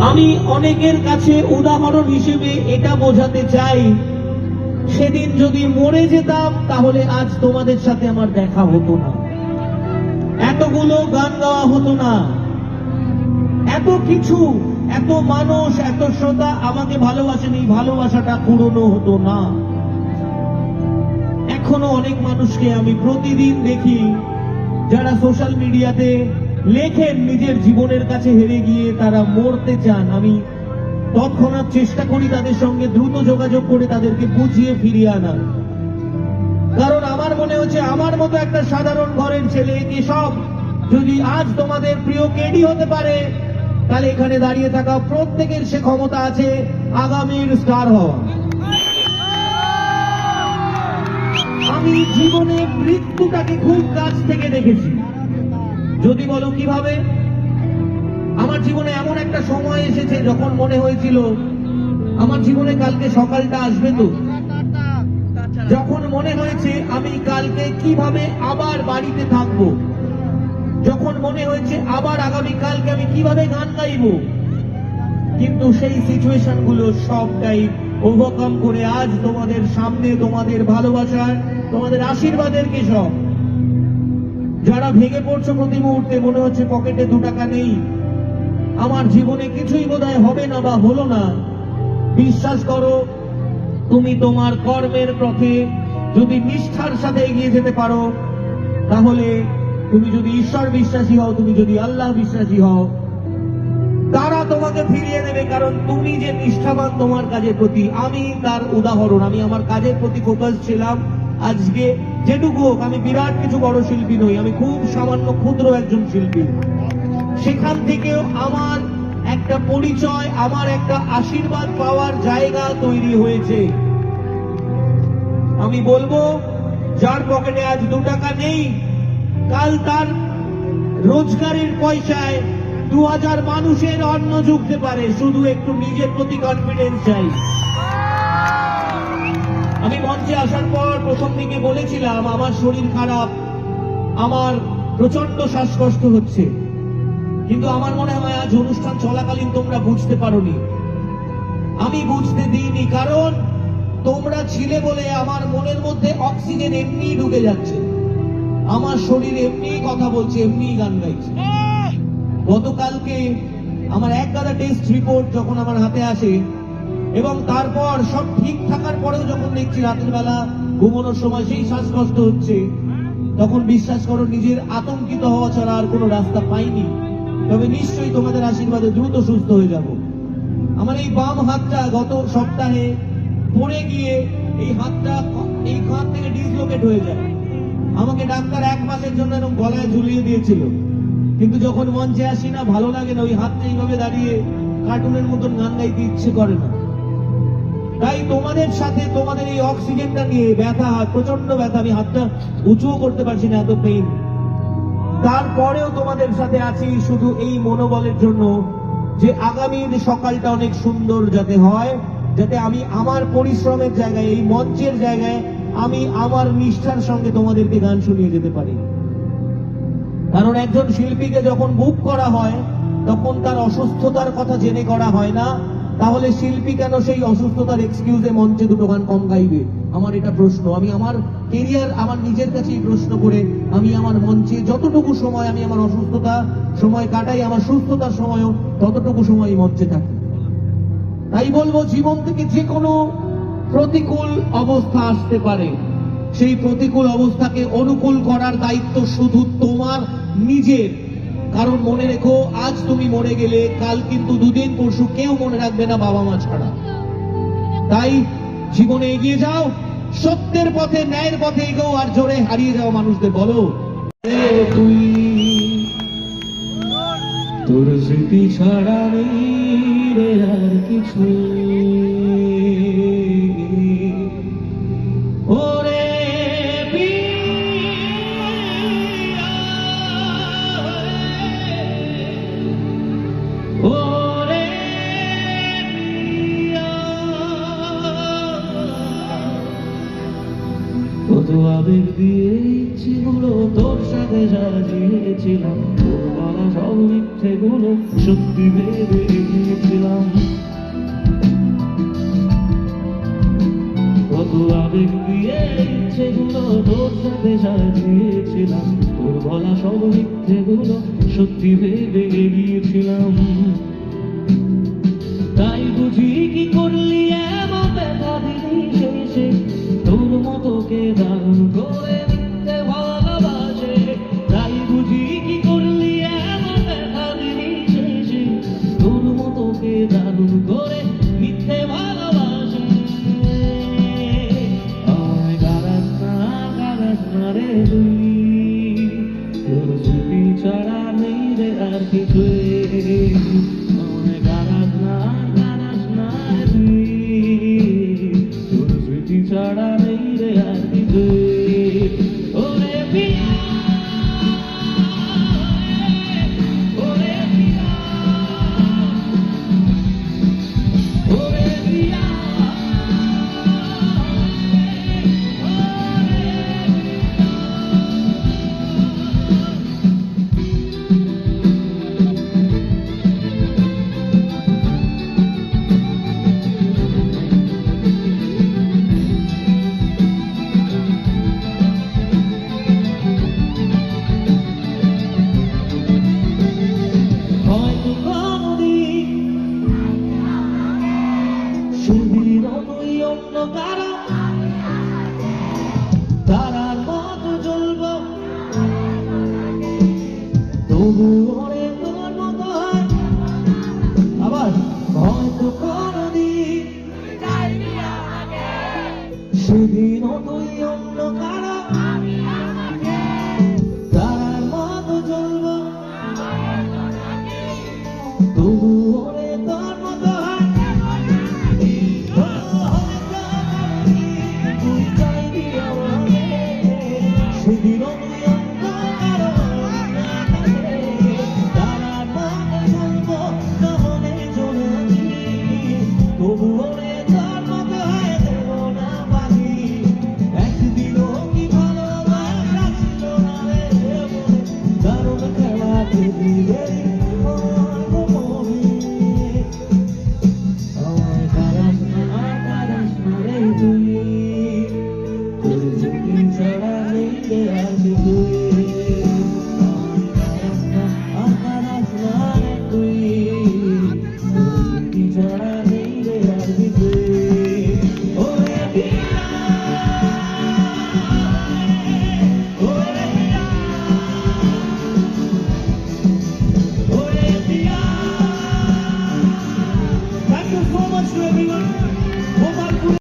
আমি অনেকের কাছে উদাহরণ হিসেবে এটা বোঝাতে চাই, সেদিন যদি মরে যেতাম তাহলে আজ তোমাদের সাথে আমার দেখা হতো না, এতগুলো গান গাওয়া হতো না, এত কিছু, এত মানুষ, এত শ্রোতা আমাকে ভালোবাসেন, এই ভালোবাসাটা পুরনো হতো না। এখনো অনেক মানুষকে আমি প্রতিদিন দেখি যারা সোশ্যাল মিডিয়াতে লেখেন নিজের জীবনের কাছে হেরে গিয়ে তারা মরতে চান। আমি তৎক্ষণাৎ চেষ্টা করি তাদের সঙ্গে দ্রুত যোগাযোগ করে তাদেরকে বুঝিয়ে ফিরিয়ে আনার, কারণ আমার মনে হচ্ছে আমার মতো একটা সাধারণ ঘরের ছেলে কেশব যদি আজ তোমাদের প্রিয় কেডি হতে পারে, তাহলে এখানে দাঁড়িয়ে থাকা প্রত্যেকের সে ক্ষমতা আছে আগামীর স্টার হওয়া। আমি জীবনে মৃত্যুটাকে খুব কাছ থেকে দেখেছি। যদি বলো কিভাবে, আমার জীবনে এমন একটা সময় এসেছে যখন মনে হয়েছিল আমার জীবনে কালকে সকালটা আসবে, তো যখন মনে হয়েছে আমি কালকে কিভাবে আবার বাড়িতে থাকবো, যখন মনে হয়েছে আবার আগামী কালকে আমি কিভাবে গান গাইব, কিন্তু সেই সিচুয়েশন গুলো সবটাই ওভারকাম করে আজ তোমাদের সামনে তোমাদের ভালোবাসার, তোমাদের আশীর্বাদের কেশব। যারা ভেঙে পড়ছো প্রতি মুহূর্তে, মনে হচ্ছে পকেটে 2 টাকা নেই, আমার জীবনে কিছুই বোধহয় হবে না বা হলো না, বিশ্বাস করো তুমি তোমার কর্মের পথে যদি নিষ্ঠার সাথে এগিয়ে যেতে পারো, তাহলে তুমি যদি ঈশ্বর বিশ্বাসী হও, তুমি যদি আল্লাহ বিশ্বাসী হও, তারা তোমাকে ফিরিয়ে দেবে, কারণ তুমি যে নিষ্ঠাবান তোমার কাজের প্রতি। আমি তার উদাহরণ। আমি আমার কাজের প্রতি ফোকাস ছিলাম। আজকে যেটুকু হোক, আমি বিরাট কিছু বড় শিল্পী নই, আমি খুব সামান্য ক্ষুদ্র একজন শিল্পী। সেখান থেকেও আমার একটা পরিচয়, আমার একটা আশীর্বাদ পাওয়ার জায়গা তৈরি হয়েছে। আমি বলবো, যার পকেটে আজ 2 টাকা নেই, কাল তার রোজগারের পয়সায় 2000 মানুষের অন্ন জুগতে পারে, শুধু একটু নিজের প্রতি কনফিডেন্স চাই। আমি মঞ্চে আসার পর প্রথম দিকে বলেছিলাম আমার শরীর খারাপ, আমার প্রচন্ড শ্বাসকষ্ট হচ্ছে, কিন্তু আমার মনে হয় আজ অনুষ্ঠান চলাকালীন তোমরা বুঝতে পারোনি। আমি বুঝতে দিইনি, কারণ তোমরা ছিলে বলে আমার মনের মধ্যে অক্সিজেন এমনি ঢুকে যাচ্ছে, আমার শরীর এমনি কথা বলছে, এমনি গান গাইছে। গতকালকে আমার এক গাদা টেস্ট রিপোর্ট যখন আমার হাতে আসে, এবং তারপর সব ঠিক থাকার পরেও যখন দেখছি রাতের বেলা ঘুমানোর সময় সেই শ্বাসকষ্ট হচ্ছে, তখন বিশ্বাস করো নিজের আতঙ্কিত হওয়া ছাড়া আর কোনো রাস্তা পাইনি। তবে নিশ্চয়ই তোমাদের আশীর্বাদে দ্রুত সুস্থ হয়ে যাব। আমার এই বাম হাতটা গত সপ্তাহে পড়ে গিয়ে এই হাতটা, এই হাত থেকে ডিসলোকেট হয়ে যায়। আমাকে ডাক্তার 1 মাসের জন্য এরকম গলায় ঝুলিয়ে দিয়েছিল, কিন্তু যখন মঞ্চে আসি না, ভালো লাগে না, ওই হাতটা এইভাবে দাঁড়িয়ে কার্টুনের মতন গান গাইতে ইচ্ছে করে না। তাই তোমাদের সাথে তোমাদের এই অক্সিজেনটা নিয়ে ব্যথা, প্রচন্ড ব্যথা, আমি হাতটা উঁচুও করতে পারছি না, এত পেইন। তারপরেও তোমাদের সাথে আছি শুধু এই মনোবলের জন্য যে আগামীর সকালটা অনেক সুন্দর যাতে হয়, যাতে আমি আমার পরিশ্রমের জায়গায়, এই মঞ্চের জায়গায় আমি আমার নিষ্ঠার সঙ্গে তোমাদেরকে গান শুনিয়ে যেতে পারি। কারণ একজন শিল্পীকে যখন বুক করা হয়, তখন তার অসুস্থতার কথা জেনে করা হয় না। তাহলে শিল্পী কেন সেই অসুস্থতার এক্সকিউজে মঞ্চে 2 গান কম গাইবে? আমার এটা প্রশ্ন। আমি আমার কেরিয়ার, আমার নিজের কাছেই প্রশ্ন করে আমি আমার মঞ্চে যতটুকু সময় আমি আমার অসুস্থতা সময় কাটাই, আমার সুস্থতার সময়ও ততটুকু সময় মঞ্চে থাকি। তাই বলবো, জীবন থেকে যে কোনো প্রতিকূল অবস্থা আসতে পারে, সেই প্রতিকূল অবস্থাকে অনুকূল করার দায়িত্ব শুধু তোমার নিজের। কারণ মনে রেখো, আজ তুমি মরে গেলে কাল কিন্তু 2 দিন পরশু কেউ মনে রাখবে না, বাবা মা ছাড়া। তাই জীবনে এগিয়ে যাও, সত্যের পথে, ন্যায়ের পথে এগোও, আর জোরে হারিয়ে যাও মানুষদের বলো, তুই তোর স্মৃতি ছাড়া নেই রে আর কিছু। ওরে ওরে কত আবেগ দিয়ে ইচ্ছেগুলো তোর সাথে সাজিয়েছিলাম, তোর বলা সব মিথ্যেগুলো সত্যি ভেবে গিয়েছিলাম। গিয়েছিলাম, কত আবেগ দিয়ে ইচ্ছেগুলো তোর সাথে সাজিয়েছিলাম, তোর বলা সব মিথ্যেগুলো সত্যি ভেবে গিয়েছিলাম। তাই বুঝি কি করলি এমন ব্যথা দিলি শেষে, তোর মতো কে দারুণ করে মিথ্যে ভালোবাসে। তাই বুঝি কি করলি এমন ব্যথা দিলি শেষে, তোর মতো কে দারুণ করে মিথ্যে ভালোবাসে। আমায় গারাস না রে তুই, তোর স্মৃতি ছাড়া নেই রে আর কিছুই। আমায় গারাস না রে তুই, তোর স্মৃতি ছাড়া নেই রে আর কিছুই। ওরে পিয়া, ওরে পিয়া, ওরে পিয়া, হয়তো কোনদিন সুধীর তুই অন্য কারো তারার মতো জ্বলব, তবু ওরে তোর মতো হয়। আবার হয়তো কোনদিন সেদিন তুই অন্য কারো তারার মতো জ্বলব, তবু ওরে তোর মতো হয়। তুই চাইবি আমাকে, সেদিন তুই অন্য কারো তারার মতো জ্বলব, নহলে জ্বলেছি, তবু ওরে তোর মতো হয়। দেব না বাকি একদিনও কি ভালোবাসা ছিল না রে মনে, দারুণ খেলা খেলি রে Thank you so much to everyone.